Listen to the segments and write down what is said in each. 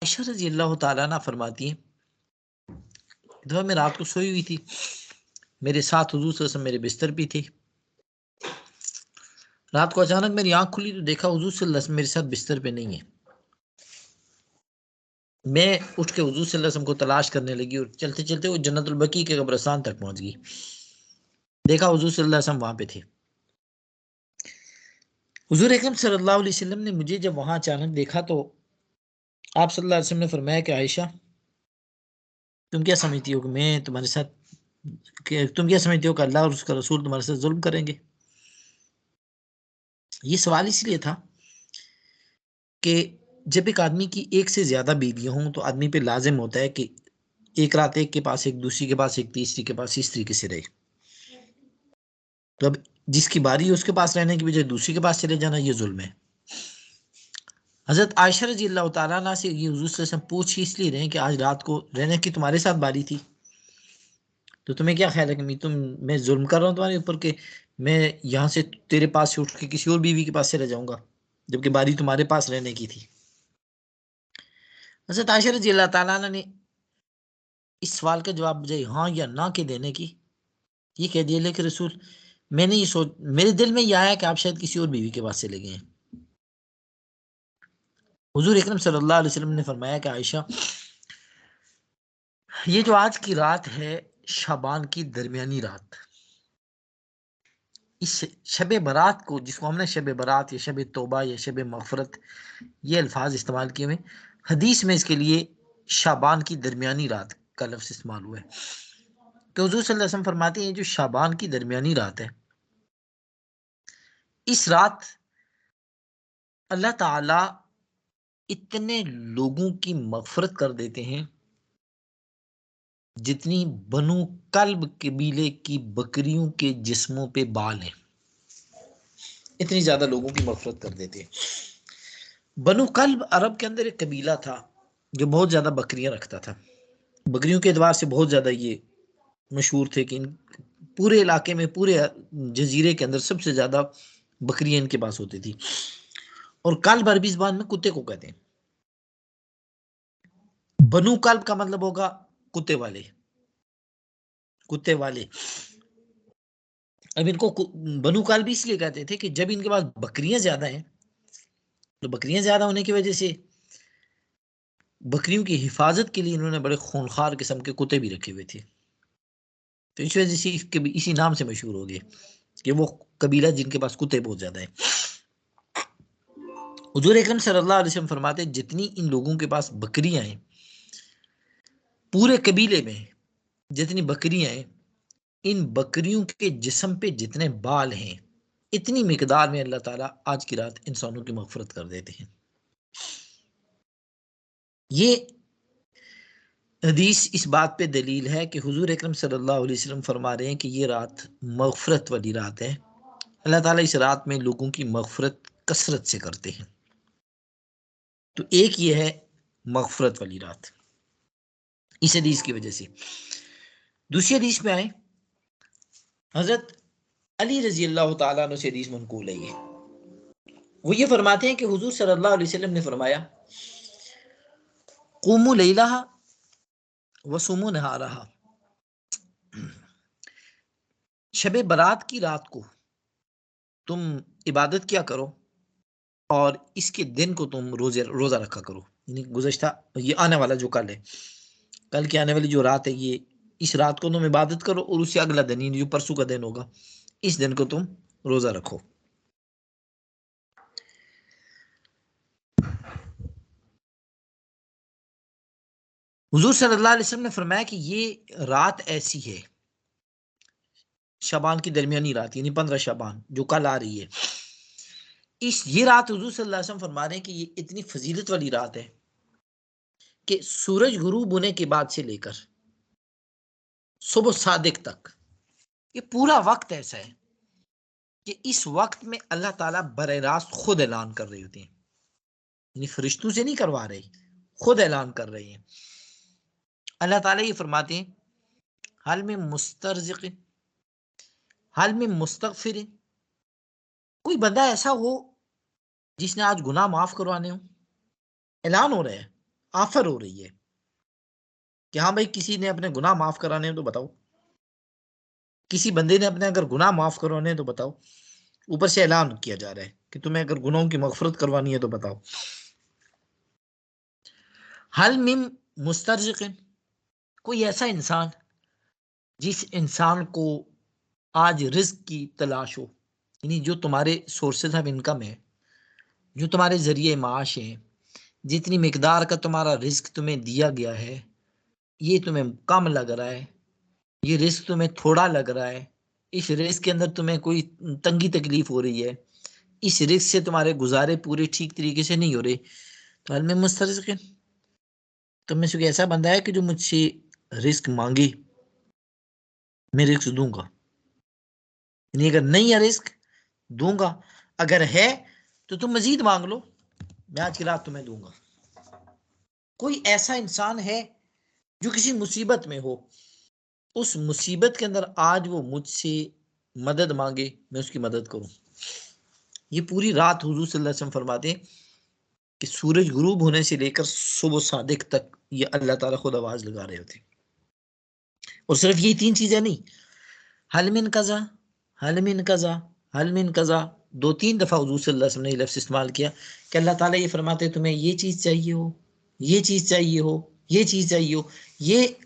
आयशा रजी अल्लाह तआला अन्हा फरमाती है, दफा मैं रात को सोई हुई थी, मेरे साथ हुजूर सल्लल्लाहु अलैहि वसल्लम मेरे बिस्तर भी थे। रात को अचानक मेरी आंख खुली तो देखा हुजूर सल्लल्लाहु अलैहि वसल्लम मेरे साथ बिस्तर पे नहीं है। मैं उठ के हुजूर सल्लल्लाहु अलैहि वसल्लम को तलाश करने लगी और चलते चलते वो जन्नतुल बकी के कब्रिस्तान तक पहुंच गई। देखा हुजूर सल्लल्लाहु अलैहि वसल्लम वहां पे थे। हुजूर अकरम सल्लल्लाहु अलैहि वसल्लम ने मुझे जब वहां अचानक देखा तो आप सल्लल्लाहु अलैहि वसल्लम ने फरमाया कि आयशा, तुम क्या समझती हो कि मैं तुम्हारे साथ, कि तुम क्या समझती हो कि अल्लाह और उसका रसूल तुम्हारे साथ जुल्म करेंगे? ये सवाल इसलिए था कि जब एक आदमी की एक से ज्यादा बीवियां हों तो आदमी पे लाजिम होता है कि एक रात एक के पास, एक दूसरी के पास, एक तीसरी के पास, इस तरीके से रहे। तो अब जिसकी बारी है उसके पास रहने की बजाय दूसरी के पास चले जाना, ये जुल्म है। हजरत आयशा रजी अल्लाह तआला अन्हा से ये हुजूर सल्लल्लाहु अलैहि वसल्लम पूछ ही इसलिए रहे कि आज रात को रहने की तुम्हारे साथ बारी थी, तो तुम्हें क्या ख्याल है कि मैं जुल्म कर रहा हूँ तुम्हारे ऊपर, कि मैं यहाँ से तेरे पास से उठ के किसी और बीवी के पास चले जाऊंगा जबकि बारी तुम्हारे पास रहने की थी? हजरत आयशा रजी अल्लाह तआला अन्हा ने इस सवाल का जवाब बजाय हाँ या ना के देने की ये कह दिया, लेकिन रसूल, मैंने ये सोच, मेरे दिल में ये आया कि आप शायद किसी और बीवी के पास चले गए हैं। हुजूर अकरम सल्लल्लाहु अलैहि वसल्लम ने फरमाया कि आयशा, ये जो आज की रात है, शाबान की दरमियानी रात, इस शब बारात को, जिसको हमने शब बारात या शब तौबा या शब मगफरत ये अल्फाज इस्तेमाल किए हुए, हदीस में इसके लिए शाबान की दरमियानी रात का लफ्ज़ इस्तेमाल हुआ है। तो हुजूर सल्लल्लाहु अलैहि वसल्लम फरमाते हैं जो शाबान की दरमियानी रात है, इस रात अल्लाह ताला इतने लोगों की मगफरत कर देते हैं जितनी बनु कल्ब कबीले की बकरियों के जिस्मों पे बाल हैं, इतनी ज्यादा लोगों की मगफरत कर देते हैं। बनु कल्ब अरब के अंदर एक कबीला था जो बहुत ज्यादा बकरियां रखता था। बकरियों के एतबार से बहुत ज्यादा ये मशहूर थे कि पूरे इलाके में, पूरे जजीरे के अंदर सबसे ज्यादा बकरियां इनके पास होती थी। और कल्ब अरबी ज़बान में कुत्ते को कहते हैं। बनु कल्ब का मतलब होगा कुत्ते वाले, कुत्ते वाले। अब इनको बनु कल्ब इसलिए कहते थे कि जब इनके पास बकरियां ज्यादा हैं, तो बकरियां ज्यादा होने की वजह से बकरियों की हिफाजत के लिए इन्होंने बड़े खूंखार किस्म के कुत्ते भी रखे हुए थे। तो इस वजह से इसी नाम से मशहूर हो गए कि वो कबीला जिनके पास कुत्ते बहुत ज्यादा है। हुजूर अकरम सल्लल्लाहु अलैहि वसल्लम फरमाते हैं जितनी इन लोगों के पास बकरियां हैं, पूरे कबीले में जितनी बकरियां हैं, इन बकरियों के जिस्म पे जितने बाल हैं, इतनी मिकदार में अल्लाह ताला आज की रात इंसानों की मगफरत कर देते हैं। ये हदीस इस बात पे दलील है कि हुजूर अकरम सल्लल्लाहु अलैहि वसल्लम फरमा रहे हैं कि ये रात मगफरत वाली रात है। अल्लाह ताला इस रात में लोगों की मगफरत कसरत से करते हैं। तो एक ये है मगफरत वाली रात, इस हदीस की वजह से। दूसरी हदीस में आए, हजरत अली रजी अल्लाह तआला अन्हु से हदीस मनकूल है ये। वो ये फरमाते हैं कि हुजूर सल्लल्लाहु अलैहि वसल्लम ने फरमाया, कुमु लैलहा वसुमु नहारहा, शब बारात की रात को तुम इबादत किया करो और इसके दिन को तुम रोजा रखा करो। यानी गुज़श्ता, ये आने वाला जो कल है, कल की आने वाली जो रात है, ये इस रात को तुम इबादत करो और उससे अगला दिन, यानी जो परसों का दिन होगा, इस दिन को तुम रोजा रखो। हुजूर सल्लल्लाहु अलैहि वसल्लम ने फरमाया कि ये रात ऐसी है, शबान की दरमियानी रात, यानी 15 शबान जो कल आ रही है, ये रात हुजूर सल्लल्लाहु अलैहि वसल्लम फरमा रहे हैं कि ये इतनी फजीलत वाली रात है कि सूरज गुरूब होने के बाद से लेकर सुबह सादिक तक ये पूरा वक्त ऐसा है कि इस वक्त में अल्लाह ताला बरे रास्त खुद ऐलान कर रहे होते हैं, यानी फरिश्तों से नहीं करवा रहे, खुद ऐलान कर रहे हैं। अल्लाह ताला ये फरमाते हैं, हल में मुस्तरज़िक़, हल में मुस्तगफिर, कोई बंदा ऐसा हो जिसने आज गुनाह माफ करवाने हो। ऐलान हो रहा है, ऑफर हो रही है कि हाँ भाई किसी ने अपने गुनाह माफ कराने हैं तो बताओ, किसी बंदे ने अपने अगर गुनाह माफ करवाने हैं तो बताओ। ऊपर से ऐलान किया जा रहा है कि तुम्हें अगर गुनाहों की मगफरत करवानी है तो बताओ। हल मिम मुस्तरजिकिन, कोई ऐसा इंसान जिस इंसान को आज रिस्क की तलाश हो, यानी जो तुम्हारे सोर्सेज ऑफ इनकम है, जो तुम्हारे जरिए माश है, जितनी मिकदार का तुम्हारा रिस्क तुम्हें दिया गया है, ये तुम्हें कम लग रहा है, ये रिस्क तुम्हें थोड़ा लग रहा है, इस रिस्क के अंदर तुम्हें कोई तंगी तकलीफ हो रही है, इस रिस्क से तुम्हारे गुजारे पूरे ठीक तरीके से नहीं हो रहे, तो हल में मुस्तरज़िक़िन, तुम में से कोई ऐसा बंदा है कि जो मुझसे रिस्क मांगे, मैं रिस्क दूंगा। यानी अगर नहीं है रिस्क, दूंगा। अगर है तो तुम मजीद मांग लो, मैं आज की रात तुम्हें दूंगा। कोई ऐसा इंसान है जो किसी मुसीबत में हो, उस मुसीबत के अंदर आज वो मुझसे मदद मांगे, मैं उसकी मदद करूं। ये पूरी रात हुजूर सल्लल्लाहु अलैहि वसल्लम फरमाते हैं कि सूरज गुरूब होने से लेकर सुबह सादिक तक ये अल्लाह ताला खुद आवाज लगा रहे होते। और सिर्फ ये तीन चीजें नहीं, हलमिन कजा, हलमिन कजा, हलमिन कजा, दो तीन दफा हुजूर सल्लल्लाहु अलैहि वसल्लम ने ये लफ्ज इस्तेमाल किया कि अल्लाह ताला ये फरमाते तुम्हें ये चीज चाहिए हो, ये चीज चाहिए हो, ये चीज चाहिए हो। ये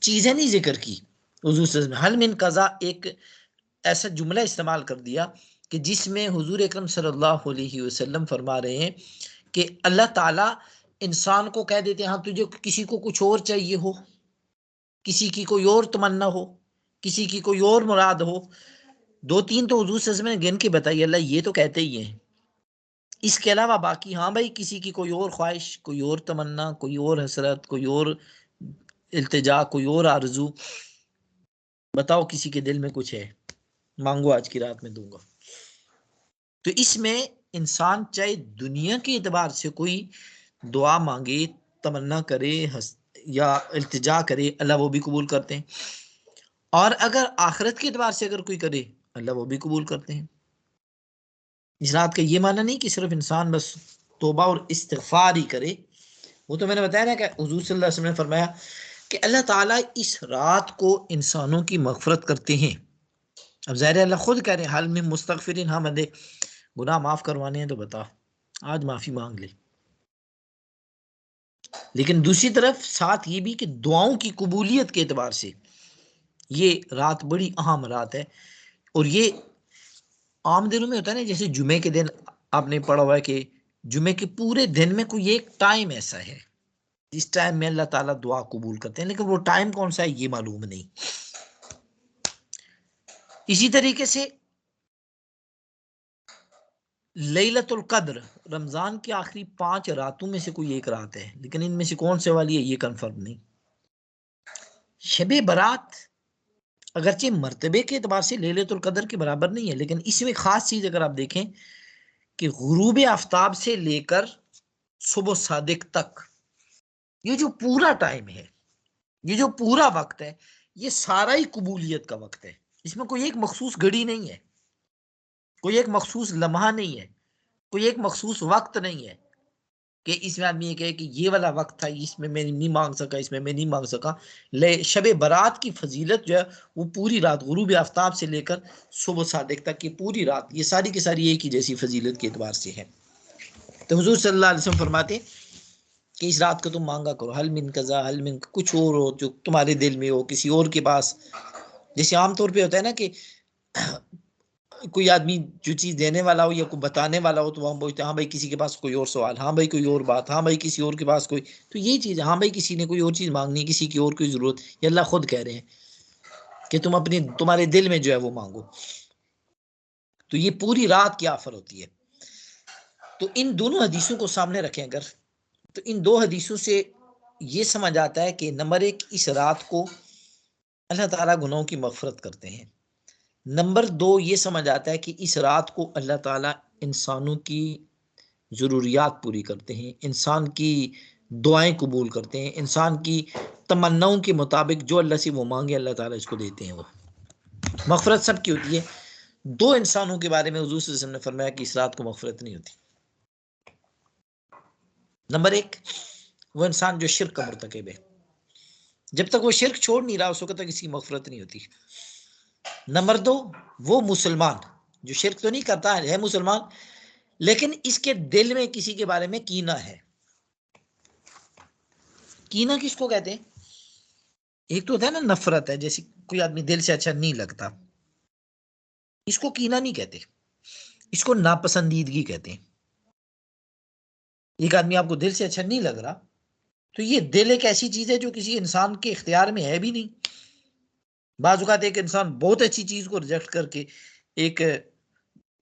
चीजें नहीं जिक्र की हुजूर सल्लल्लाहु अलैहि वसल्लम, हलमिन कजा एक ऐसा जुमला इस्तेमाल कर दिया कि जिसमें हुजूर अकरम सल्लल्लाहु अलैहि वसल्लम फरमा रहे हैं कि अल्लाह ताला इंसान को कह देते हैं हाँ तुझे किसी को कुछ और चाहिए हो, किसी की कोई और तमन्ना हो, किसी की कोई और मुराद हो, दो तीन तो हुजूर सल्लल्लाहु अलैहि वसल्लम ने गिन के बताइए, अल्लाह ये तो कहते ही हैं। इसके अलावा बाकी हाँ भाई किसी की कोई और ख्वाहिश, कोई और तमन्ना, कोई और हसरत, कोई और इल्तिजा, कोई और आरजू, बताओ किसी के दिल में कुछ है, मांगो आज की रात में दूंगा। तो इसमें इंसान चाहे दुनिया के एतबार से कोई दुआ मांगे, तमन्ना करे, या इल्तिजा करे, अल्लाह वो भी कबूल करते हैं। और अगर आखिरत के एतबार से अगर कोई करे, अल्लाह वो भी कबूल करते हैं। इस रात का ये माना नहीं कि सिर्फ इंसान बस तौबा और इस्तिगफार ही करे। वो तो मैंने बताया ना कि हुजूर सल्लल्लाहु अलैहि वसल्लम ने फरमाया कि अल्लाह ताला इस रात को इंसानों की मगफरत करते हैं। अब ज़ाहिर है अल्लाह खुद कह रहे हैं हाल में मुस्तगफिरीन, हाँ बंदे गुनाह माफ करवाने हैं तो बता, आज माफी मांग ले। लेकिन दूसरी तरफ साथ ये भी कि दुआओं की कबूलियत के एतबार से ये रात बड़ी अहम रात है। और ये आम दिनों में होता है ना, जैसे जुमे के दिन आपने पढ़ा हुआ है कि जुमे के पूरे दिन में कोई एक टाइम ऐसा है जिस टाइम में अल्लाह ताला दुआ कबूल करते हैं, लेकिन वो टाइम कौन सा है ये मालूम नहीं। इसी तरीके से लैलतुल कद्र रमजान की आखिरी 5 रातों में से कोई एक रात है, लेकिन इनमें से कौन से वाली है ये कंफर्म नहीं। शबे बारात अगरचे मर्तबे के एतबार से लैलतुल कद्र के बराबर नहीं है, लेकिन इसमें खास चीज अगर आप देखें कि गुरूब आफ्ताब से लेकर सुबह सादिक तक ये जो पूरा टाइम है, ये जो पूरा वक्त है, ये सारा ही कबूलियत का वक्त है। इसमें कोई एक मखसूस घड़ी नहीं है, कोई एक मखसूस लम्हा नहीं है, कोई एक मखसूस वक्त नहीं है कि इसमें आदमी ये कहे कि ये वाला वक्त था, इसमें मैं नहीं मांग सका, इसमें मैं नहीं मांग सका। ले शब बारात की फजीलत जो है वो पूरी रात गुरूब आफ्ताब से लेकर सुबह सादिक तक की पूरी रात, ये सारी की सारी एक ही जैसी फजीलत के एतबार से है। तो हुजूर सल्लल्लाहु अलैहि वसल्लम फरमाते कि इस रात को तुम मांगा करो, हल मिन कज़ा, हल मिन कुछ और हो जो तुम्हारे दिल में हो, किसी और के पास। जैसे आमतौर पे होता है ना कि कोई आदमी जो चीज देने वाला हो या कोई बताने वाला हो तो हम बोलते हैं हाँ भाई किसी के पास कोई और सवाल, हाँ भाई कोई और बात, हाँ भाई किसी और के पास कोई, तो ये चीज हाँ भाई किसी ने कोई और चीज मांगनी है, किसी की और कोई जरूरत, ये अल्लाह खुद कह रहे हैं कि तुम अपनी तुम्हारे दिल में जो है वो मांगो। तो ये पूरी रात की ऑफर होती है। तो इन दोनों हदीसों को सामने रखें अगर, तो इन दो हदीसों से ये समझ आता है कि नंबर एक, इस रात को अल्लाह ताला गुनाहों की मगफरत करते हैं। नंबर दो, ये समझ आता है कि इस रात को अल्लाह ताला इंसानों की ज़रूरियात पूरी करते हैं, इंसान की दुआएं कबूल करते हैं, इंसान की तमन्नाओं के मुताबिक जो अल्लाह से वो मांगे अल्लाह ताला इसको देते हैं। वो मगफरत सब की होती है। दो इंसानों के बारे में हुजूर सल्लल्लाहु अलैहि वसल्लम ने फरमाया कि इस रात को मगफरत नहीं होती। नंबर एक, वो इंसान जो शिर्क का मुर्तकिब है। जब तक वो शिर्क छोड़ नहीं रहा उस वक्त तक इसकी मगफरत नहीं होती। नंबर 2, वो मुसलमान जो शिर्क तो नहीं करता है मुसलमान, लेकिन इसके दिल में किसी के बारे में कीना है। कीना किसको कहते हैं? एक तो होता है ना नफरत है, जैसे कोई आदमी दिल से अच्छा नहीं लगता, इसको कीना नहीं कहते, इसको नापसंदीदगी कहते हैं। एक आदमी आपको दिल से अच्छा नहीं लग रहा, तो ये दिल एक ऐसी चीज है जो किसी इंसान के इख्तियार में है भी नहीं। बाज़ औक़ात एक इंसान बहुत अच्छी चीज को रिजेक्ट करके एक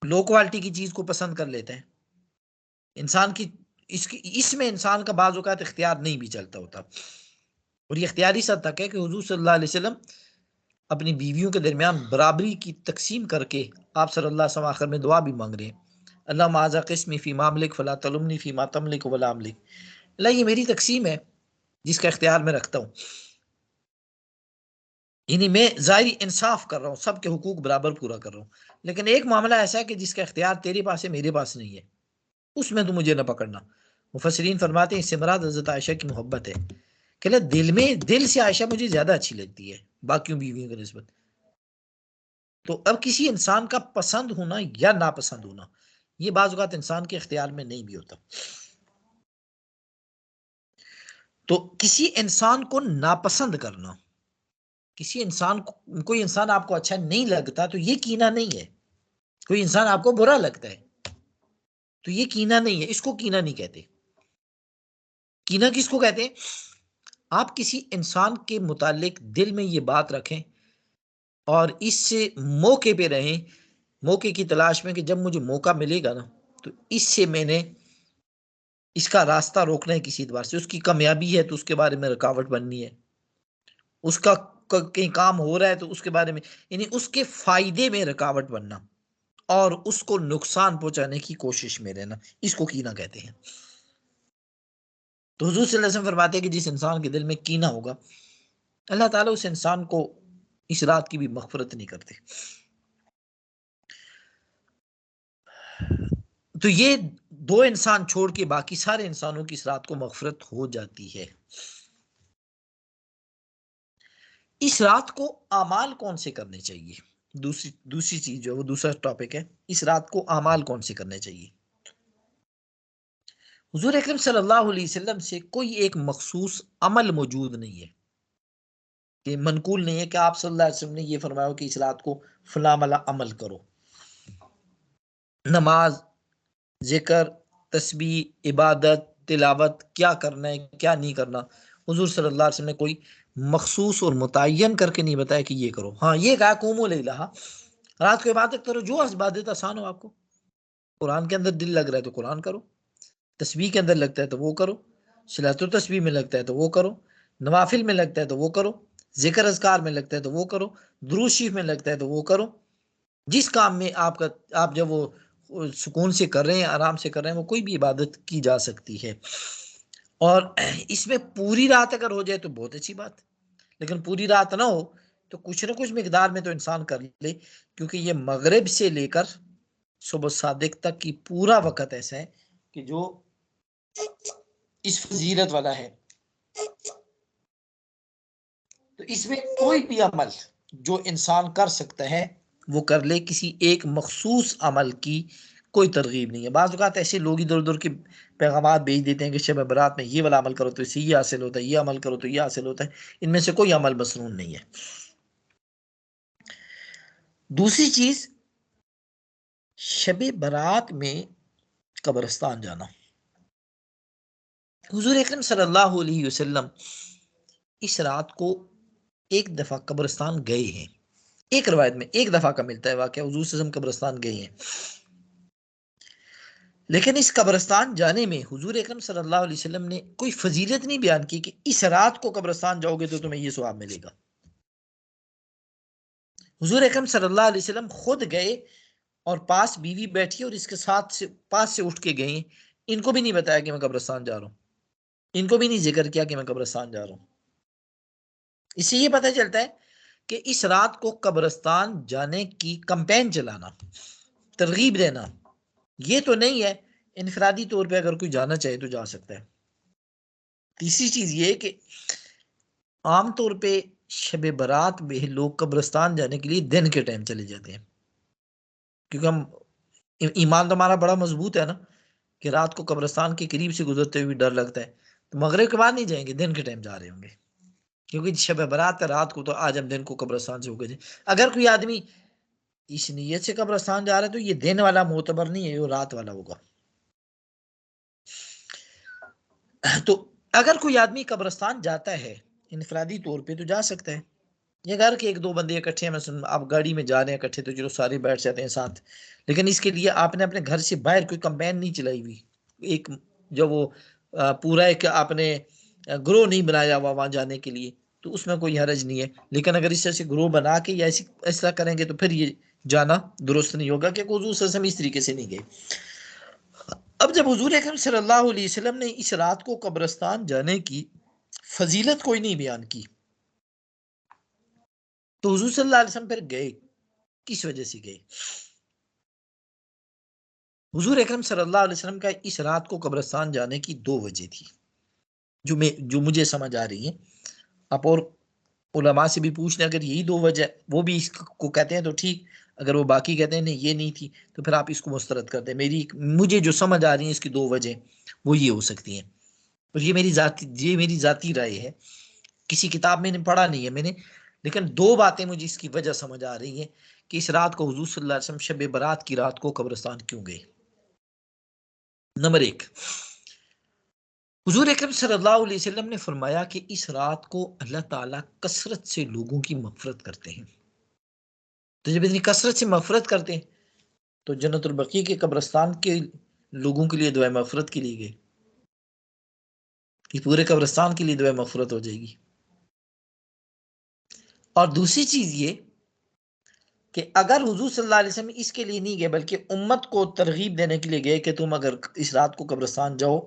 लो क्वालिटी की चीज को पसंद कर लेता है। इंसान की इसमें इंसान का बाज़ औक़ात इख्तियार नहीं भी चलता होता, और ये इख्तियारी सद तक है कि हुजूर सल्लल्लाहु अलैहि वसल्लम अपनी बीवियों के दरमियान बराबरी की तकसीम करके आप सल्लल्लाहु अलैहि वसल्लम आखिर में दुआ भी मांग रहे हैं, अल्लाह माज़ा किस्मी फ़ी मामलिक फ़ला तलुमनी फ़ी मा तमलिक वला अमलिक, अल्लाह ये मेरी तकसीम है जिसका इख्तियार मैं रखता हूँ, यानी मैं ज़ाहिरी इंसाफ कर रहा हूँ, सबके हुकूक बराबर पूरा कर रहा हूँ, लेकिन एक मामला ऐसा है कि जिसका इख्तियार तेरे पास है मेरे पास नहीं है, उसमें तो मुझे न पकड़ना। मुफस्सिरीन फरमाते हैं इससे मुराद हज़रत आयशा की मोहब्बत है, कि दिल से आयशा मुझे ज़्यादा अच्छी लगती है बाकियों बीवियों की निस्बत। तो अब किसी इंसान का पसंद होना या नापसंद होना ये बाज़ औक़ात इंसान के इख्तियार में नहीं भी होता। तो किसी इंसान को नापसंद करना, किसी इंसान को, कोई इंसान आपको अच्छा नहीं लगता तो ये कीना नहीं है। कोई इंसान आपको बुरा लगता है तो ये कीना नहीं है, इसको कीना नहीं कहते। कीना किसको कहते हैं? आप किसी इंसान के मुतालिक दिल में ये बात रखें और इससे मौके पे रहें, मौके की तलाश में कि जब मुझे मौका मिलेगा ना तो इससे मैंने इसका रास्ता रोकना है, किसी एतबार से उसकी कामयाबी है तो उसके बारे में रुकावट बननी है, उसका कहीं काम हो रहा है तो उसके बारे में, यानी उसके फायदे में रुकावट बनना और उसको नुकसान पहुंचाने की कोशिश में रहना, इसको कीना कहते हैं। तो हुजूर सल्लल्लाहु अलैहि वसल्लम फरमाते हैं कि जिस इंसान के दिल में कीना होगा अल्लाह ताला उस इंसान को इस रात की भी मगफरत नहीं करते। तो ये दो इंसान छोड़ के बाकी सारे इंसानों की इस रात को मगफरत हो जाती है। इस रात को अमाल कौन से करने चाहिए? दूसरी दूसरी चीज जो है वो दूसरा टॉपिक है, इस रात को अमाल कौन से करने चाहिए? हुजूर अकरम सल्लल्लाहु अलैहि वसल्लम से कोई एक मखसूस अमल मौजूद नहीं है, कि मनकूल नहीं है कि आप सल्लल्लाहु अलैहि वसल्लम ने ये फरमाया कि इस रात को फला मला अमल करो। नमाज, जिक्र, तस्बीह, इबादत, तिलावत, क्या करना है क्या नहीं करना, हुजूर सल्लल्लाहु अलैहि वसल्लम ने कोई मखसूस और मुतय्यन करके नहीं बताया कि ये करो। हाँ ये कहा कुमू लैला, रात को इबादत करो, जो इबादत आसान हो आपको। कुरान के अंदर दिल लग रहा है तो कुरान करो, तस्बीह के अंदर लगता है तो वो करो, सलातो तस्बीह में लगता है तो वो करो, नवाफिल में लगता है तो वो करो, जिक्र अज़कार में लगता है तो वो करो, दुरूद शरीफ में लगता है तो वो करो। जिस काम में आपका आप जब वो सुकून से कर रहे हैं, आराम से कर रहे हैं, वो कोई भी इबादत की जा सकती है। और इसमें पूरी रात अगर हो जाए तो बहुत अच्छी बात, लेकिन पूरी रात ना हो तो कुछ ना कुछ मिकदार में तो इंसान कर ले, क्योंकि ये मगरिब से लेकर सुबह सादिक तक की पूरा वक़्त ऐसा है कि जो इस फजीलत वाला है। तो इसमें कोई भी अमल जो इंसान कर सकता है वो कर ले, किसी एक मखसूस अमल की कोई तरगीब नहीं है। बाज़ औक़ात ऐसे लोग इधर उधर के पैगाम भेज देते हैं कि शब बारात में ये वाला अमल करो तो इससे ये हासिल होता है, ये अमल करो तो ये हासिल होता है, इनमें से कोई अमल मसनून नहीं है। दूसरी चीज, शब बारात में कब्रिस्तान जाना। हुजूर अकरम सल्लल्लाहु अलैहि वसल्लम इस रात को एक दफा कब्रिस्तान गए हैं। एक रवायत में एक दफा का मिलता है वाकया, हुजूर सल्लल्लाहु अलैहि वसल्लम कब्रिस्तान गए हैं, लेकिन इस कब्रिस्तान जाने में हुजूर अकरम सल्लल्लाहु अलैहि वसल्लम ने कोई फजीलत नहीं बयान की कि इस रात को कब्रिस्तान जाओगे तो तुम्हें ये सवाब मिलेगा। हुजूर अकरम सल्लल्लाहु अलैहि वसल्लम खुद गए और पास बीवी बैठी और इसके साथ से पास से उठ के गई, इनको भी नहीं बताया कि मैं कब्रिस्तान जा रहा हूँ, इनको भी नहीं जिक्र किया कि मैं कब्रिस्तान जा रहा हूँ। इससे ये पता चलता है कि इस रात को कब्रिस्तान जाने की कंपेन चलाना, तरगीब देना, ये तो नहीं है। इनफरादी तौर पे अगर कोई जाना चाहे तो जा सकता है, तीसरी चीज ये कि आमतौर पे शब बारात में लोग कब्रिस्तान जाने के लिए दिन के टाइम चले जाते हैं, क्योंकि हम ईमान तो हमारा बड़ा मजबूत है ना, कि रात को कब्रिस्तान के करीब से गुजरते हुए डर लगता है। तो मगरिब के बाद नहीं जाएंगे, दिन के टाइम जा रहे होंगे, क्योंकि शब बारात है रात को, तो आज हम दिन को कब्रिस्तान से होकर जाए। अगर कोई आदमी इस नीयत से कब्रिस्तान जा रहा है तो ये दिन वाला मोतबर नहीं है, वो रात वाला होगा। तो अगर कोई आदमी कब्रिस्तान जाता है इनफरादी तौर पे तो जा सकता है, ये घर के एक दो बंदे इकट्ठे हैं, मतलब आप गाड़ी में जा रहे हैं इकट्ठे, तो चलो सारे बैठ जाते हैं साथ। लेकिन इसके लिए आपने अपने घर से बाहर कोई कंपेन नहीं चलाई हुई, एक जो वो पूरा एक आपने ग्रोह नहीं बनाया हुआ वहां जाने के लिए, तो उसमें कोई हरज नहीं है। लेकिन अगर इस तरह से ग्रोह बना के या ऐसा करेंगे तो फिर ये जाना दुरुस्त नहीं होगा, क्योंकि हुजूर सल्लल्लाहु अलैहि वसल्लम इस तरीके से नहीं गए। अब जब हुजूर अकरम सल्लल्लाहु अलैहि वसल्लम ने इस रात को कब्रिस्तान जाने की फजीलत कोई नहीं बयान की, तो हुजूर सल्लल्लाहु अलैहि वसल्लम फिर गए, किस वजह से गए? हुजूर अकरम सल्लल्लाहु अलैहि वसल्लम का इस रात को कब्रिस्तान जाने की दो वजह थी, जो मुझे समझ आ रही है। आप और उलमा से भी पूछ लें, अगर यही दो वजह वो भी इसको कहते हैं तो ठीक, अगर वो बाकी कहते हैं नहीं ये नहीं थी, तो फिर आप इसको मुस्तरद कर दें। मुझे जो समझ आ रही है इसकी दो वजह वो ये हो सकती हैं, और ये मेरी जाती राय है, किसी किताब में पढ़ा नहीं है मैंने, लेकिन दो बातें मुझे इसकी वजह समझ आ रही है कि इस रात को हुजूर सल्लल्लाहु अलैहि वसल्लम शब बारात की रात को कब्रिस्तान क्यों गए। नंबर एक, हुजूर अकरम सल्लल्लाहु अलैहि वसल्लम ने फरमाया कि इस रात को अल्लाह ताला कसरत से लोगों की मगफरत करते हैं। तो जब इतनी कसरत से मगफरत करते हैं तो जन्नतुल बकी के कब्रिस्तान के लोगों के लिए दुआ मगफरत के लिए गए, कि पूरे कब्रिस्तान के लिए दुआ मगफरत हो जाएगी। और दूसरी चीज ये कि अगर हुजूर सल्लल्लाहु अलैहि वसल्लम इसके लिए नहीं गए, बल्कि उम्मत को तरगीब देने के लिए गए कि तुम अगर इस रात को कब्रिस्तान जाओ,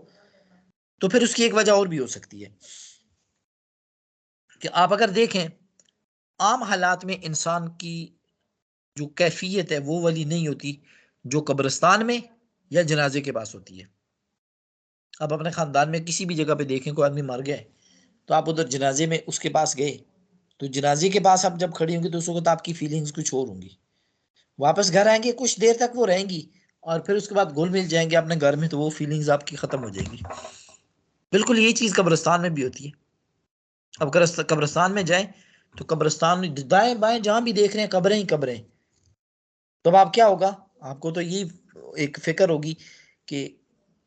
तो फिर उसकी एक वजह और भी हो सकती है कि आप अगर देखें आम हालात में इंसान की जो कैफियत है वो वाली नहीं होती जो कब्रिस्तान में या जनाजे के पास होती है। आप अपने खानदान में किसी भी जगह पे देखें कोई आदमी मर गया है, तो आप उधर जनाजे में उसके पास गए, तो जनाजे के पास आप जब खड़ी होंगी तो उस वक्त आपकी फीलिंग्स कुछ और होंगी। वापस घर आएंगे कुछ देर तक वो रहेंगी, और फिर उसके बाद घुल मिल जाएंगे अपने घर में, तो वो फीलिंग्स आपकी खत्म हो जाएगी। बिल्कुल यही चीज कब्रिस्तान में भी होती है। अब कब्रिस्तान में जाए तो कब्रिस्तान में दाएं बाएं जहां भी देख रहे हैं कब्रें ही कब्रें, तो अब आप क्या होगा, आपको तो ये एक फिक्र होगी कि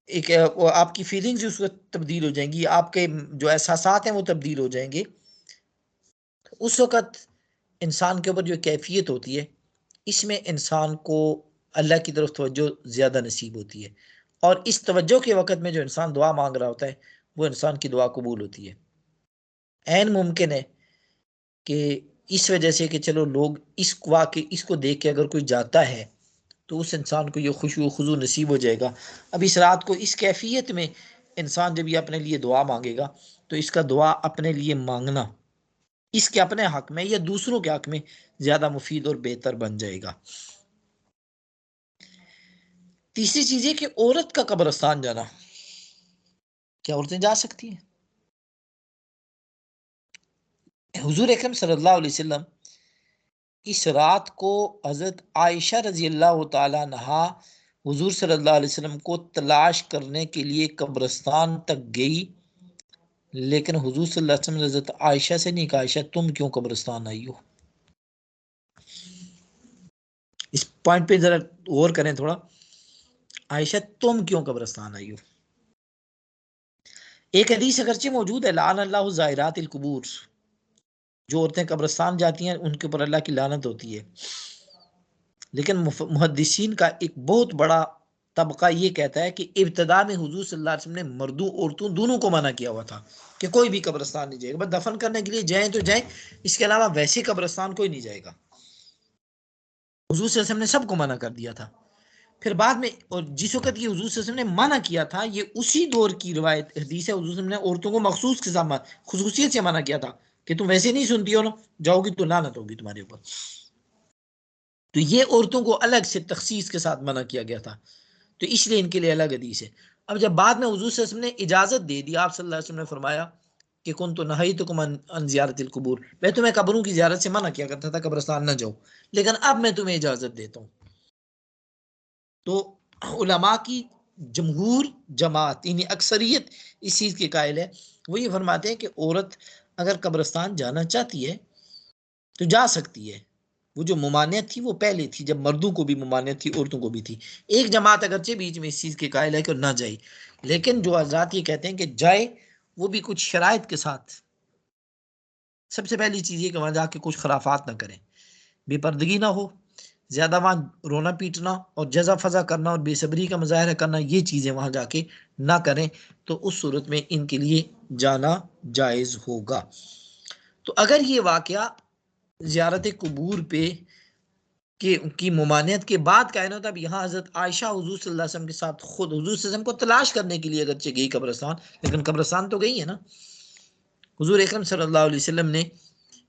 एक वो आपकी फीलिंग्स उस वक्त तब्दील हो जाएंगी, आपके जो एहसासात हैं वो तब्दील हो जाएंगे। उस वक्त इंसान के ऊपर जो कैफियत होती है, इसमें इंसान को अल्लाह की तरफ तवज्जो ज़्यादा नसीब होती है, और इस तवज्जो के वक़्त में जो इंसान दुआ मांग रहा होता है वो इंसान की दुआ कबूल होती है। ऐन मुमकिन है कि इस वजह से कि चलो लोग इसको देख के अगर कोई जाता है तो उस इंसान को ये खुशू खुजू नसीब हो जाएगा। अब इस रात को इस कैफियत में इंसान जब ये अपने लिए दुआ मांगेगा, तो इसका दुआ अपने लिए मांगना इसके अपने हक में या दूसरों के हक में ज्यादा मुफीद और बेहतर बन जाएगा। तीसरी चीज है कि औरत का कब्रिस्तान जाना, क्या औरतें जा सकती हैं? हुजूर अकरम सल्लल्लाहु अलैहि वसल्लम इस रात को हजरत आयशा रजी अल्लाह तआला अन्हा हुजूर सल्लल्लाहु अलैहि वसल्लम को तलाश करने के लिए कब्रिस्तान तक गई, लेकिन हुजूर सल्लल्लाहु अलैहि वसल्लम ने हजरत आयशा से नहीं कहा आयशा तुम क्यों कब्रिस्तान आई हो। इस पॉइंट पे जरा गौर करें थोड़ा, आयशा तुम क्यों कब्रिस्तान आई हो। एक हदीस अगरचे मौजूद है लान अल्लाह ज़ायरातिल कुबूर, जो औरतें कब्रिस्तान जाती हैं उनके ऊपर अल्लाह की लानत होती है। लेकिन मुहद्दिसीन का एक बहुत बड़ा तबका ये कहता है कि इब्तदा में हुजूर सल्लल्लाहु अलैहि वसल्लम ने मर्दों औरतों दोनों को मना किया हुआ था कि कोई भी कब्रिस्तान नहीं जाएगा, बस दफन करने के लिए जाए तो जाए, इसके अलावा वैसे कब्रिस्तान कोई नहीं जाएगा। हुजूर सल्लल्लाहु अलैहि वसल्लम ने सबको मना कर दिया था। फिर बाद में, और जिस वक्त ये हुजूर सल्लल्लाहु अलैहि वसल्लम ने मना किया था, ये उसी दौर की रिवायत हदीस है, हुजूर सल्लल्लाहु अलैहि वसल्लम ने औरतों को मखसूस के साथ खुसूसियत से मना किया था कि तुम वैसे नहीं सुनती हो ना, जाओगी तो लानत होगी तुम्हारे ऊपर। तो ये औरतों को अलग से तखसीस के साथ मना किया गया था, तो इसलिए इनके लिए अलग हदीस है। अब जब बाद में हुजूर सल्लल्लाहु अलैहि वसल्लम ने इजाजत दे दी, आप सल्लल्लाहु अलैहि वसल्लम ने फरमाया कि कुन तो नही तो अन ज़ियारतिल कुबूर, मैं तुम्हें कब्रों की ज़ियारत से मना किया करता था, कब्रिस्तान न जाओ, लेकिन अब मैं तुम्हें इजाजत देता हूँ। तो उलमा की जमहूर जमात यानी अक्सरियत इस चीज़ के कायल है। वो ये फरमाते हैं कि औरत अगर कब्रिस्तान जाना चाहती है तो जा सकती है। वो जो ममानियत थी वो पहले थी, जब मर्दों को भी ममानियत थी, औरतों को भी थी। एक जमात अगरचे बीच में इस चीज़ के कायल है कि ना जाए, लेकिन जो हज़रात ये कहते हैं कि जाए, वो भी कुछ शराइत के साथ। सबसे पहली चीज़ ये कि वहाँ जाके कुछ खराफात ना करें, बेपर्दगी ना हो, ज़्यादा वहाँ रोना पीटना और जजा फजा करना और बेसब्री का मुजाहरा करना, ये चीज़ें वहाँ जाके ना करें। तो उस सूरत में इनके लिए जाना जायज़ होगा। तो अगर ये वाक़या ज़ियारत कबूर पे कि उनकी ममानियत के बाद का है ना, तब यहाँ हज़रत आयशा हुजूर सल्लल्लाहु अलैहि वसल्लम के साथ खुद हुजूर सल्लल्लाहु अलैहि वसल्लम को तलाश करने के लिए अगरचे गई कब्रिस्तान, लेकिन कब्रिस्तान तो गई है ना। हुजूर अकरम सल्लल्लाहु अलैहि वसल्लम ने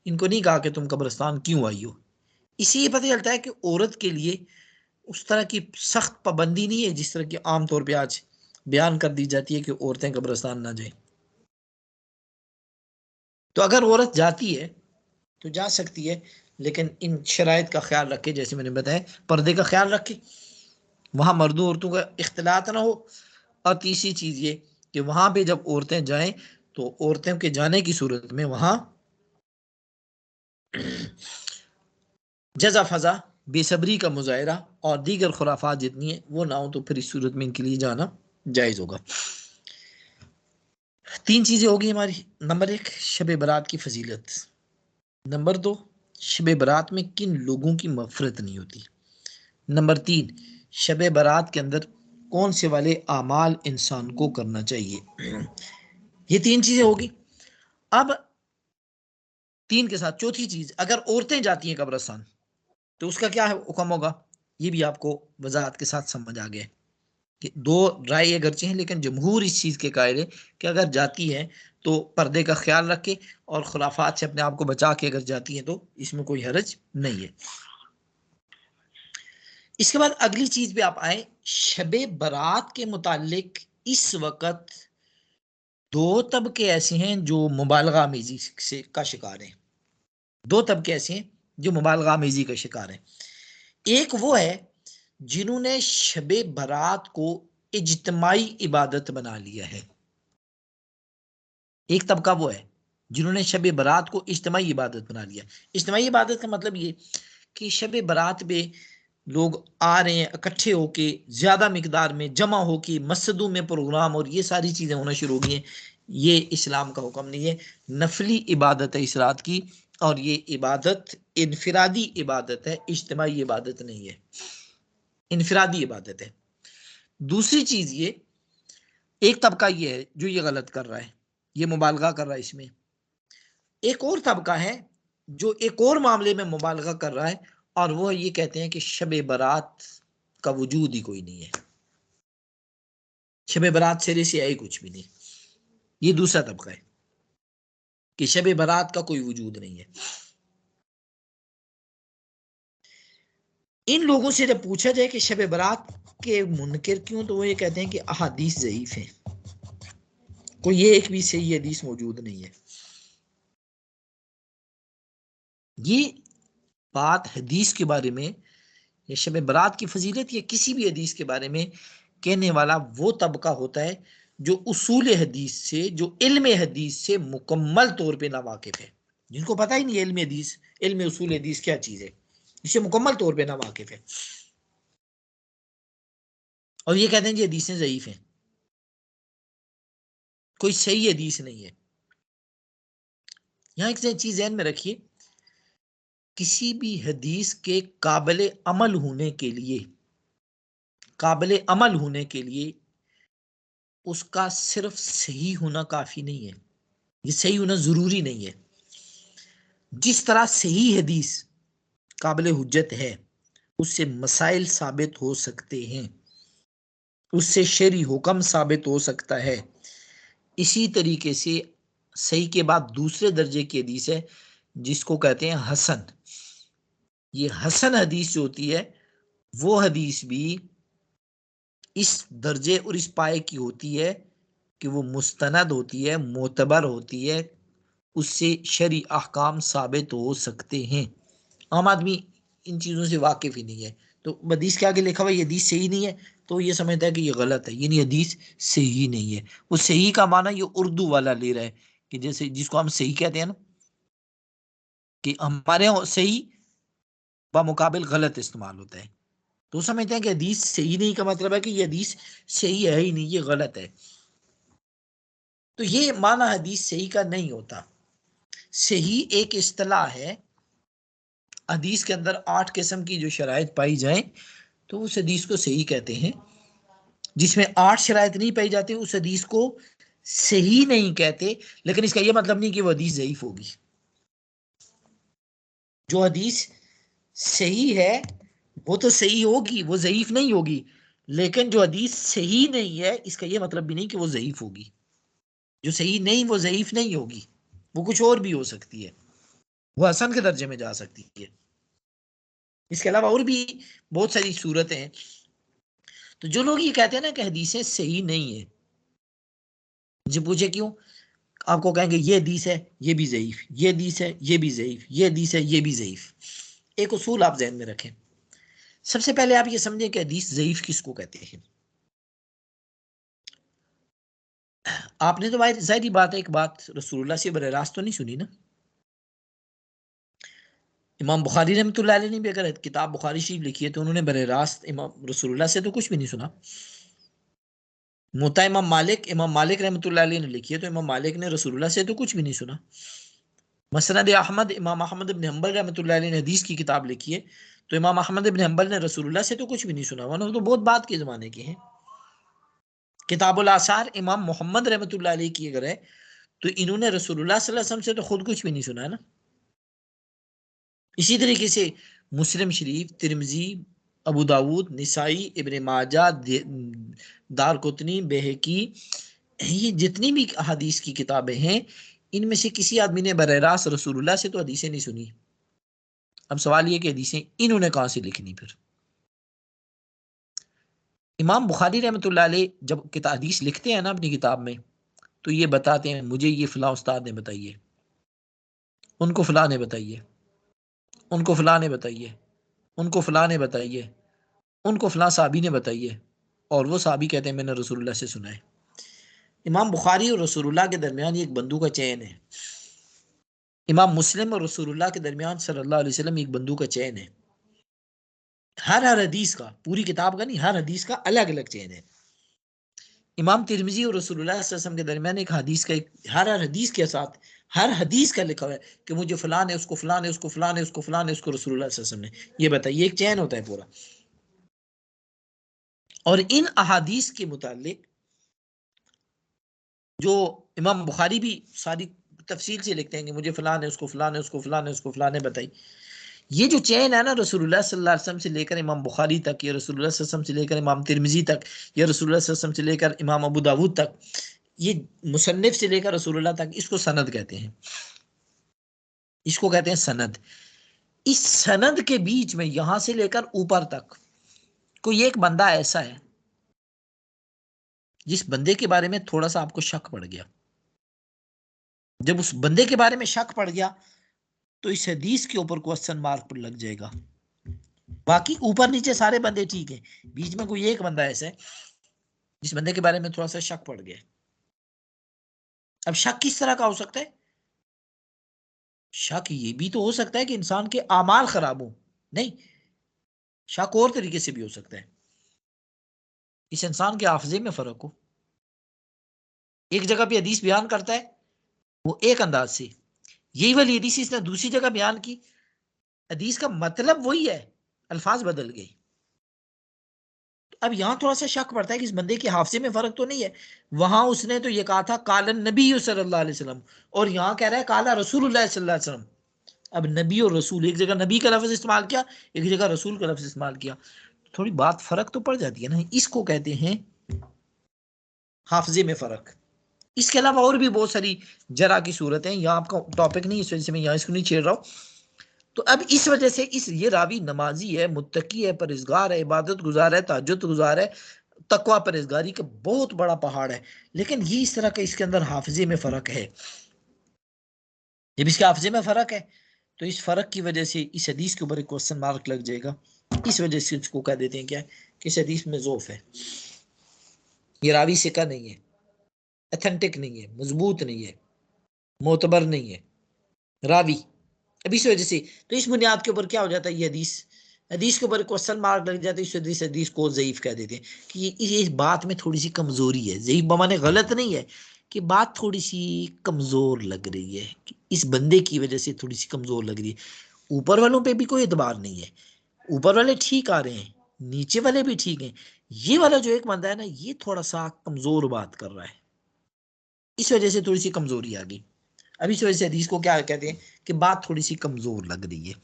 इनको नहीं कहा कि तुम कब्रिस्तान क्यों आई हो। इसी ये पता चलता है कि औरत के लिए उस तरह की सख्त पाबंदी नहीं है जिस तरह की आम तौर पे आज बयान कर दी जाती है कि औरतें कब्रिस्तान ना जाएं। तो अगर औरत जाती है तो जा सकती है, लेकिन इन शराइत का ख्याल रखे, जैसे मैंने बताया, पर्दे का ख्याल रखे, वहां मर्दों औरतों का इख्तिलात ना हो। और तीसरी चीज ये कि वहां पे जब औरतें जाएं तो औरतें के जाने की सूरत में वहां जजा फजा, बेसब्री का मुजाहरा और दीगर खुराफात जितनी है वो ना हो, तो फिर इस सूरत में इनके लिए जाना जायज़ होगा। तीन चीज़ें होगी हमारी। नंबर एक, शब बारात की फजीलत। नंबर दो, शब बारात में किन लोगों की मगफरत नहीं होती। नंबर तीन, शब बारात के अंदर कौन से वाले आमाल इंसान को करना चाहिए। ये तीन चीज़ें होगी। अब तीन के साथ चौथी चीज़, अगर औरतें जाती हैं कब्रस्तान तो उसका क्या है हुक्म होगा, ये भी आपको वजाहत के साथ समझ आ गया कि दो राय अगरचे हैं, लेकिन जमहूर इस चीज़ के कायल है कि अगर जाती है तो पर्दे का ख्याल रखे और खुराफात से अपने आप को बचा के अगर जाती है तो इसमें कोई हरज नहीं है। इसके बाद अगली चीज पे आप आए, शबे बारात के मुतालिक इस वक्त दो तबके ऐसे हैं जो मुबालगा आमेजी से का शिकार हैं। दो तबके ऐसे हैं जो मुबालगा आमेजी का शिकार हैं। एक वो है जिन्होंने शबे बारात को इज्तिमाई इबादत बना लिया है। एक तबका वो है जिन्होंने शब बारात को इज्तिमाई इबादत बना लिया। इज्तिमाई इबादत का मतलब ये कि शब बारात पे लोग आ रहे हैं इकट्ठे होके, ज्यादा मिकदार में जमा होके मस्जिदों में प्रोग्राम और ये सारी चीजें होना शुरू हो गई हैं। ये इस्लाम का हुक्म नहीं है, नफली इबादत है इस रात की, और ये इबादत इनफिरादी इबादत है, इज्तिमाई इबादत नहीं है, इनफिरादी इबादत है। दूसरी चीज ये, एक तबका ये है जो ये गलत कर रहा है, ये मुबालगा कर रहा है इसमें। एक और तबका है जो एक और मामले में मुबालगा कर रहा है, और वो ये कहते हैं कि शब बारात का वजूद ही कोई नहीं है, शब बारात सिरे से आई कुछ भी नहीं। ये दूसरा तबका है कि शब बारात का कोई वजूद नहीं है। इन लोगों से जब पूछा जाए कि शब बारात के मुनकिर क्यों, तो वो ये कहते हैं कि अहादीस ज़ईफ है, कोई ये एक भी सही हदीस मौजूद नहीं है। ये बात हदीस के बारे में या शब बारात की फजीलत या किसी भी हदीस के बारे में कहने वाला वो तबका होता है जो उसूल हदीस से, जो इल्म हदीस से मुकम्मल तौर पे ना वाकिफ है, जिनको पता ही नहीं है इल्म हदीस, इल्म उसूल हदीस क्या चीज़ है, इससे मुकम्मल तौर पे ना वाकिफ है, और ये कहते हैं जी हदीसें ज़ईफ हैं, कोई सही हदीस नहीं है। यहाँ एक चीज़ ध्यान में रखिए, किसी भी हदीस के काबिल अमल होने के लिए, काबिल अमल होने के लिए उसका सिर्फ सही होना काफी नहीं है, ये सही होना जरूरी नहीं है। जिस तरह सही हदीस काबिल हुज्जत है, उससे मसाइल साबित हो सकते हैं, उससे शरी हुक्म साबित हो सकता है, इसी तरीके से सही के बाद दूसरे दर्जे की हदीस है जिसको कहते हैं हसन। ये हसन हदीस जो होती है वो हदीस भी इस दर्जे और इस पाए की होती है कि वो मुस्तनद होती है, मोतबर होती है, उससे शरई अहकाम साबित हो सकते हैं। आम आदमी इन चीज़ों से वाकिफ ही नहीं है, तो हदीस के आगे लिखा हुआ ये हदीस सही नहीं है तो ये समझता है कि ये गलत है, यानी हदीस सही नहीं है। वो सही का माना ये उर्दू वाला ले रहा है कि जैसे जिसको हम सही कहते हैं ना, कि हमारे यहाँ सही मुकाबिल गलत इस्तेमाल होता है, तो समझते हैं कि हदीस सही नहीं का मतलब है कि ये हदीस सही है ही नहीं, ये गलत है। तो ये माना हदीस सही का नहीं होता। सही एक इस्तिलाह है, हदीस के अंदर 8 किस्म की जो शराइत पाई जाए तो उस हदीस को सही कहते हैं। जिसमें 8 शराइत नहीं पाई जाती उस हदीस को सही नहीं कहते, लेकिन इसका यह मतलब नहीं कि वो हदीस ज़ईफ होगी। जो हदीस सही है वो तो सही होगी, वो ज़ईफ नहीं होगी, लेकिन जो हदीस सही नहीं है इसका यह मतलब भी नहीं कि वो ज़ईफ होगी। जो सही नहीं वो ज़ईफ नहीं होगी, वो कुछ और भी हो सकती है, वो हसन के दर्जे में जा सकती है। इसके अलावा और भी बहुत सारी सूरतें हैं। तो जो लोग ये कहते हैं ना कि हदीसें सही नहीं है, मुझे पूछे क्यों, आपको कहेंगे ये हदीस है ये भी ज़ईफ, ये हदीस है ये भी ज़ईफ, ये हदीस है ये भी ज़ईफ। एक उसूल आप ज़हन में रखें। सबसे पहले आप ये समझें कि हदीस ज़ईफ किसको कहते हैं। आपने तो भाई जाहिर बात है एक बात रसूलुल्लाह से बरे रास्त तो नहीं सुनी ना। इमाम बुखारी रहमतुल्लाह अलैह ने भी अगर किताब बुखारी शरीफ लिखी है तो उन्होंने बरे रास्त इमाम रसूलुल्लाह से तो कुछ भी नहीं सुना। मुत्ता इमाम मालिक रहमतुल्लाह अलैह ने लिखी है तो इमाम मालिक ने रसूलुल्लाह से तो कुछ भी नहीं सुना। मसनद अहमद इमाम अहमद इब्न हंबल रहमतुल्लाह अलैह ने हदीस की किताब लिखी है तो इमाम अहमद इब्न हंबल ने रसूलुल्लाह से तो कुछ भी नहीं सुना, वरना वो तो बहुत बात के ज़माने के हैं। किताबुल आसार इमाम मोहम्मद रहमतुल्लाह अलैह की अगर है तो इन्होंने रसूलुल्लाह सल्लल्लाहु अलैहि वसल्लम से तो खुद कुछ भी नहीं सुना है ना। इसी तरीके से मुस्लिम शरीफ, तिरमिजी, अबू दाऊद, निसाई, इब्न माजा, दारकुतनी, बेहकी, ये जितनी भी हदीस की किताबें हैं इनमें से किसी आदमी ने बरह रास्त रसूलुल्लाह से तो हदीसें नहीं सुनी। अब सवाल ये कि हदीसें इन्होंने कहां से लिखनी फिर। इमाम बुखारी रहमतुल्लाह अलैह जब किताब हदीस लिखते हैं ना अपनी किताब में तो ये बताते हैं मुझे ये फलां उस्ताद ने बताइए, उनको फलां ने बताइए, उनको फलां ने बताइए, उनको फलां ने बताइए, उनको फलां साहबी ने बताइए, और वो साहबी कहते हैं मैंने रसूलुल्लाह से सुना है। इमाम बुखारी और रसूलुल्लाह के दरमियान एक बंदूक का चैन है। इमाम मुस्लिम और रसूलुल्लाह के दरमियान सल्लल्लाहु अलैहि वसल्लम एक बंदूक का चैन है। हर हर हदीस का, पूरी किताब का नहीं, हर हदीस का अलग अलग चैन है। इमाम तिरमिजी और रसूलुल्लाह सल्लल्लाहु अलैहि वसल्लम के दरमियान एक हदीस का, एक हर हर हदीस के साथ हर हदीस का लिखा हुआ है कि मुझे फलान है, उसको फलान है, उसको फलान है, उसको फलान है, उसको रसूलुल्लाह सल्लल्लाहु अलैहि वसल्लम ने ये बताइए, एक चैन होता है पूरा। और इन अहादीस के मुतालिक जो इमाम बुखारी भी सारी तफसील से लिखते हैं कि मुझे फलान है, उसको फलान है, उसको फलान है, उसको फलान है बताई। ये जो चैन है ना रसूलुल्लाह सल्लल्लाहु अलैहि वसल्लम से लेकर इमाम बुखारी तक, या रसूलुल्लाह सल्लल्लाहु अलैहि वसल्लम से लेकर इमाम तिरमिजी तक, या रसूलुल्लाह सल्लल्लाहु अलैहि वसल्लम से लेकर इमाम अबू दाऊद तक, ये मुसन्निफ से लेकर रसूलुल्लाह तक, इसको सनद कहते हैं। इसको कहते हैं सनद। इस सनद के बीच में यहां से लेकर ऊपर तक कोई एक बंदा ऐसा है जिस बंदे के बारे में थोड़ा सा आपको शक पड़ गया। जब उस बंदे के बारे में शक पड़ गया तो इस हदीस के ऊपर क्वेश्चन मार्क पर लग जाएगा। बाकी ऊपर नीचे सारे बंदे ठीक है, बीच में कोई एक बंदा ऐसा है जिस बंदे के बारे में थोड़ा सा शक पड़ गया। अब शक किस तरह का हो सकता है। शक ये भी तो हो सकता है कि इंसान के आमाल खराब हो, नहीं, शक और तरीके से भी हो सकता है इस इंसान के हाफजे में फर्क हो। एक जगह पे हदीस बयान करता है वो एक अंदाज से, यही वाली हदीस इसने दूसरी जगह बयान की, हदीस का मतलब वही है, अल्फाज बदल गए। अब यहां थोड़ा सा शक पड़ता है कि इस बंदे के हाफजे में फर्क तो नहीं है। वहां उसने तो ये कहा था कालन नबी सल्लल्लाहु अलैहि वसल्लम, और यहां कह रहा है काला रसूलुल्लाह सल्लल्लाहु अलैहि वसल्लम। अब नबी और रसूल, एक जगह नबी का लफ्ज इस्तेमाल किया, एक जगह रसूल का लफ्ज इस्तेमाल किया, थोड़ी बात फर्क तो पड़ जाती है ना। इसको कहते हैं हाफजे में फर्क। इसके अलावा और भी बहुत सारी जरा की सूरत है, यहाँ आपका टॉपिक नहीं, इस वजह से मैं यहाँ इसको नहीं छेड़ रहा हूँ। तो अब इस वजह से इस ये रावी नमाजी है, मुत्तकी है, परहेजगार है, इबादत गुजार है, तहज्जुद गुजार है, तकवा परहेजगारी का बहुत बड़ा पहाड़ है, लेकिन ये इस तरह का इसके अंदर हाफिजे में फर्क है। जब इसके हाफिजे में फर्क है तो इस फर्क की वजह से इस हदीस के ऊपर एक क्वेश्चन मार्क लग जाएगा। इस वजह से इसको कह देते हैं क्या, कि इस हदीस में ज़ोफ है, ये रावी सिका नहीं है, अथेंटिक नहीं है, मजबूत नहीं है, मोतबर नहीं है रावी। अब इस वजह से तो इस बुनियाद के ऊपर क्या हो जाता है, ये हदीस हदीस के ऊपर क्वेश्चन मार्क लग जाता है, इस वजह से हदीस को ज़ईफ कह देते हैं कि ये इस बात में थोड़ी सी कमजोरी है। ज़ईफ बमाने गलत नहीं है, कि बात थोड़ी सी कमजोर लग रही है, कि इस बंदे की वजह से थोड़ी सी कमजोर लग रही है। ऊपर वालों पे भी कोई एतबार नहीं है, ऊपर वाले ठीक आ रहे हैं, नीचे वाले भी ठीक हैं, ये वाला जो एक बंदा है ना, ये थोड़ा सा कमजोर बात कर रहा है, इस वजह से थोड़ी सी कमजोरी आ गई। अब इस वजह से हदीस को क्या कहते हैं, कि बात थोड़ी सी कमजोर लग रही है।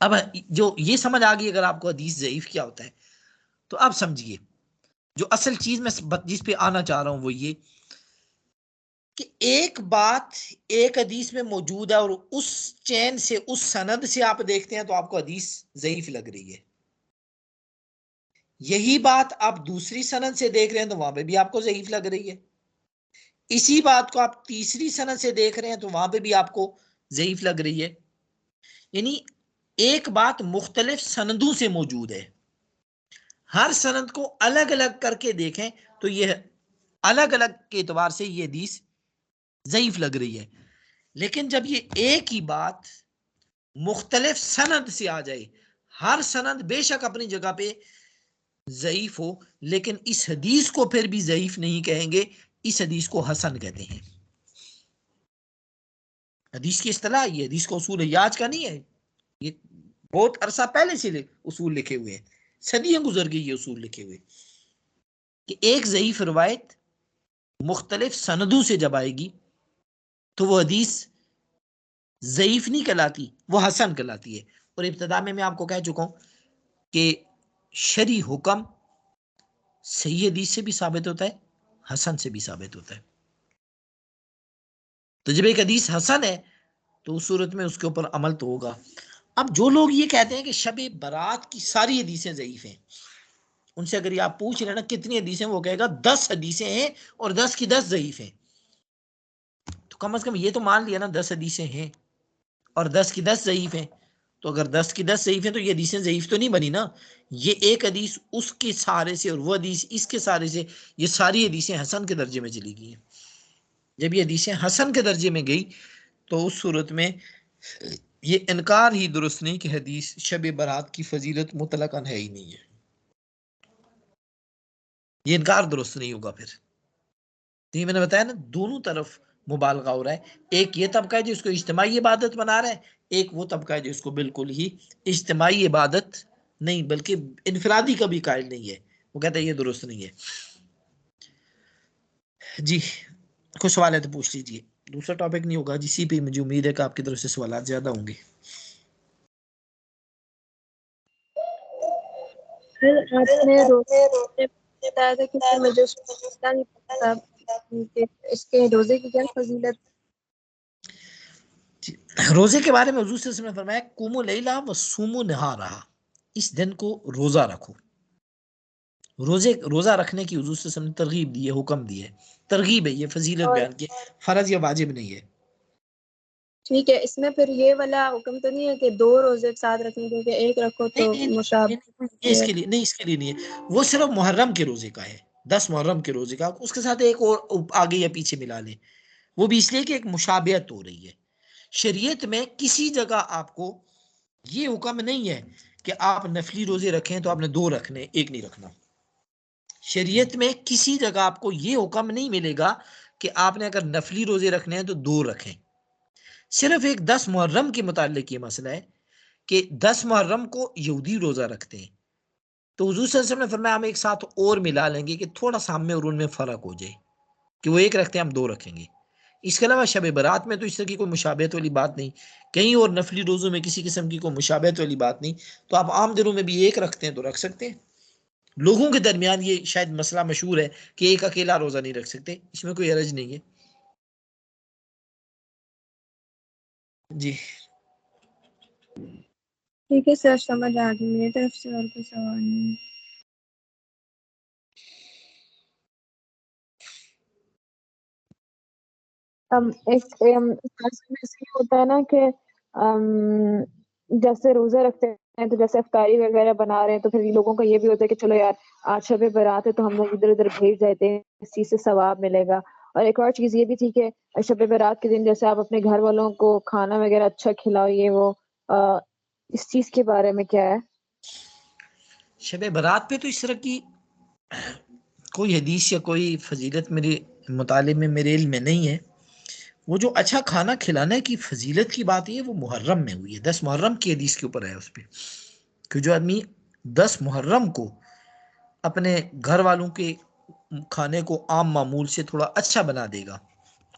अब जो ये समझ आ गई अगर आपको हदीस ज़ईफ क्या होता है, तो अब समझिए जो असल चीज मैं जिस पे आना चाह रहा हूं वो ये, कि एक बात एक हदीस में मौजूद है और उस चैन से उस सनद से आप देखते हैं तो आपको हदीस ज़ईफ लग रही है। यही बात आप दूसरी सनद से देख रहे हैं तो वहां पे भी आपको ज़ईफ लग रही है। इसी बात को आप तीसरी सनद से देख रहे हैं तो वहां पे भी आपको ज़ईफ लग रही है। यानी एक बात मुख्तलिफ सनदों से मौजूद है, हर सनद को अलग अलग करके देखें तो यह अलग अलग के एतबार से ये हदीस ज़ईफ लग रही है। लेकिन जब ये एक ही बात मुख्तलिफ सनद से आ जाए, हर सनद बेशक अपनी जगह पे ज़ईफ हो, लेकिन इस हदीस को फिर भी ज़ईफ नहीं कहेंगे, इस हदीस को हसन कहते हैं। हदीस की इस्तिलाह, ये हदीस का उसूल है, ये आज का नहीं है, ये बहुत अरसा पहले से उसूल लिखे हुए हैं, सदियां गुजर गई ये उसूल लिखे हुए, कि एक ज़ईफ रवायत मुख्तलिफ सनदों से जब आएगी तो वो हदीस ज़ईफ नहीं कहलाती, वो हसन कहलाती है। और इब्तिदा में मैं आपको कह चुका हूं कि शरी हुक्म सही हदीस से भी साबित होता है, हसन से भी साबित होता है। तो जब एक हदीस हसन है तो उस सूरत में उसके ऊपर अमल तो होगा। अब जो लोग ये कहते हैं कि शब बारात की सारी हदीसें ज़ईफ हैं, उनसे अगर ये आप पूछ रहे ना कितनी हदीसें, वो कहेगा 10 हदीसें हैं और 10 की 10 ज़ईफ हैं। तो कम से कम ये तो मान लिया ना 10 हदीसें हैं और 10 की 10 ज़ईफ हैं। तो अगर 10 की 10 ज़ईफ हैं तो ये हदीसें ज़ईफ तो नहीं बनी ना। ये एक हदीस उसके सहारे से और वो हदीस इसके सहारे से, ये सारी हदीसें हसन के दर्जे में चली गई हैं। जब ये हदीसें हसन के दर्जे में गई तो उस सूरत में ये इनकार ही दुरुस्त नहीं कि हदीस शब बारात की फजीलत मुतलकन है ही नहीं है, ये इनकार दुरुस्त नहीं होगा फिर। तो ये मैंने बताया ना, दोनों तरफ मुबालगा हो रहा है। एक ये तबका है जो इसको इज्तिमाई इबादत बना रहा है, एक वो तबका है जो इसको बिल्कुल ही इज्तिमाई इबादत नहीं बल्कि इनफरादी का भी कायल नहीं है, वो कहता है ये दुरुस्त नहीं है। जी, कुछ सवाल है तो पूछ लीजिए, दूसरा टॉपिक नहीं होगा जिसी पे मुझे उम्मीद है कि आपकी तरफ से सवाल ज्यादा होंगे। फिर आपने रोजे बताया था कि मुझे उसका नहीं पता था कि इसके रोजे की क्या फजीलत। रोजे के बारे में हुजूर सल्लल्लाहु अलैहि वसल्लम ने फरमाया कुमु लैला व सुमु नहारा, इस दिन को रोजा रखो। रोजा रखने की हुजूर सल्लल्लाहु अलैहि वसल्लम ने तरगीब दी है, हुक्म दी है, तरगीब है, ये फजीलत और बयान की, फर्ज या वाजिब नहीं है। ठीक है, इसमें फिर ये वाला हुक्म तो नहीं है कि दो रोजे एक साथ रखने, क्योंकि एक रखो नहीं तो नहीं नहीं, मुशाब। ये इसके लिए नहीं, इसके लिए नहीं है, वो सिर्फ मुहर्रम के रोजे का है, 10 मुहर्रम के रोजे का, उसके साथ एक और आगे या पीछे मिला ले, वो भी इसलिए कि एक मुशाबियत हो रही है। शरीयत में किसी जगह आपको ये हुक्म नहीं है कि आप नफली रोजे रखें तो आपने 2 रखने, एक नहीं रखना। शरीयत में किसी जगह आपको ये हुक्म नहीं मिलेगा कि आपने अगर नफली रोजे रखने हैं तो 2 रखें। सिर्फ एक 10 मुहर्रम के मुतालिक ये मसला है कि 10 मुहर्रम को यहूदी रोजा रखते हैं, तो हुजूर सल्लल्लाहु अलैहि वसल्लम ने फरमाया हम एक साथ और मिला लेंगे कि थोड़ा सा हम में और उनमें फर्क हो जाए, कि वो एक रखते हैं हम 2 रखेंगे। इसके अलावा शब बारात में तो इस तरह की कोई मुशाबहत वाली बात नहीं, कहीं और नफली रोजों में किसी किस्म की कोई मुशाबहत वाली बात नहीं। तो आप आम दिनों में भी एक रखते हैं तो रख सकते हैं। लोगों के दरमियान ये शायद मसला मशहूर है कि एक अकेला रोजा नहीं रख सकते, इसमें कोई हरज नहीं है। जी, ठीक है सर, समझ आ गई, मेरी तरफ से और कोई सवाल नहीं। फास्ट में ऐसे ही होता है ना कि जैसे रोज़ा रखते हैं तो जैसे इफ्तारी वगैरह बना रहे हैं तो फिर ये लोगों का ये भी होता है कि चलो यार आज शब बारात है तो हम लोग इधर-उधर भेज देते हैं, इस चीज़ से सवाब मिलेगा। और एक और चीज़ ये भी थी कि शब बारात के दिन जैसे आप अपने घर वालों को खाना वगैरह अच्छा खिलाओ ये वो इस चीज़ के बारे में क्या है? शब बारात पे तो इस तरह की कोई हदीस या कोई फजीलत मेरे मुताले में, मेरे इल्म में नहीं है। वो जो अच्छा खाना खिलाने की फजीलत की बात है वो मुहर्रम में हुई है, 10 मुहर्रम की हदीस के ऊपर है उस पर, कि जो आदमी 10 मुहर्रम को अपने घर वालों के खाने को आम मामूल से थोड़ा अच्छा बना देगा,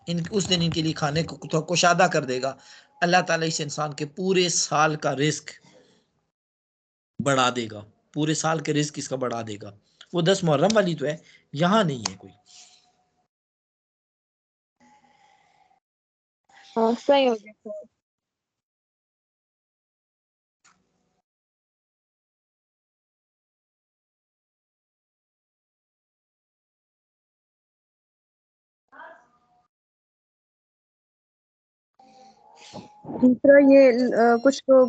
इन उस दिन इनके लिए खाने को थोड़ा कुशादा कर देगा, अल्लाह ताला इस इंसान के पूरे साल का रिस्क बढ़ा देगा, पूरे साल के रिस्क इसका बढ़ा देगा। वो 10 मुहर्रम वाली तो है, यहाँ नहीं है कोई। हाँ, सही हो गया फिर। दूसरा ये कुछ लोग